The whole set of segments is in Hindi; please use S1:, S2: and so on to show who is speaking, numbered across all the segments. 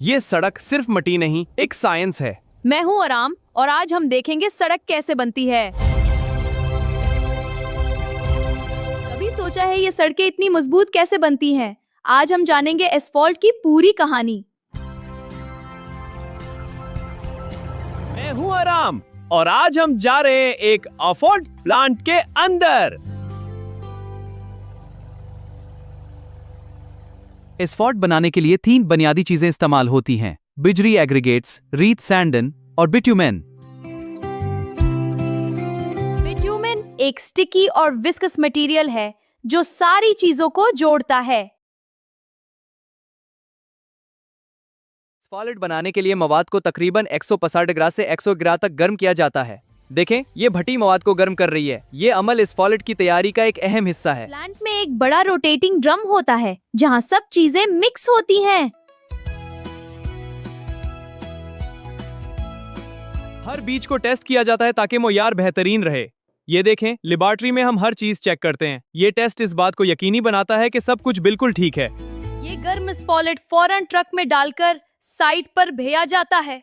S1: ये सड़क सिर्फ मट्टी नहीं, एक साइंस है।
S2: मैं हूँ आराम और आज हम देखेंगे सड़क कैसे बनती है। कभी सोचा है ये सड़कें इतनी मजबूत कैसे बनती हैं? आज हम जानेंगे एस्फॉल्ट की पूरी कहानी।
S1: मैं हूँ आराम और आज हम जा रहे हैं एक एस्फॉल्ट प्लांट के अंदर।
S3: एस्फॉल्ट बनाने के लिए 3 बुनियादी चीजें इस्तेमाल होती हैं: बिजरी एग्रीगेट्स, रीत सैंडन और बिट्यूमेन।
S2: बिट्यूमेन एक स्टिकी और विस्कस मटेरियल है जो सारी चीजों को जोड़ता है।
S3: एस्फॉल्ट बनाने के लिए मवाद को तकरीबन 150 डिग्री से 100 डिग्री तक गर्म किया जाता है। देखें, ये भट्टी मवाद को गर्म कर रही है। ये अमल एस्फॉल्ट की तैयारी का एक अहम हिस्सा है।
S2: प्लांट में एक बड़ा रोटेटिंग ड्रम होता है जहां सब चीजें मिक्स होती हैं।
S1: हर बीज को टेस्ट किया जाता है ताकि मोयार बेहतरीन रहे। ये देखें, लेबोरेटरी में हम हर चीज चेक करते हैं। ये टेस्ट इस बात को यकीनी बनाता है कि सब कुछ बिल्कुल ठीक है।
S2: ये गर्म एस्फॉल्ट फौरन ट्रक में डालकर साइट पर भेजा जाता है।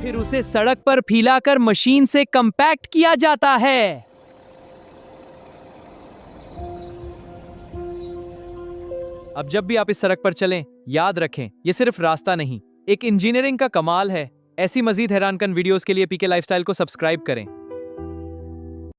S3: फिर उसे सड़क पर फैलाकर मशीन से कंपैक्ट किया जाता है। अब जब भी आप इस सड़क पर चलें, याद रखें, ये सिर्फ रास्ता नहीं, एक इंजीनियरिंग का कमाल है। ऐसी मजीद हैरानकन वीडियोस के लिए पीके लाइफस्टाइल को सब्सक्राइब करें।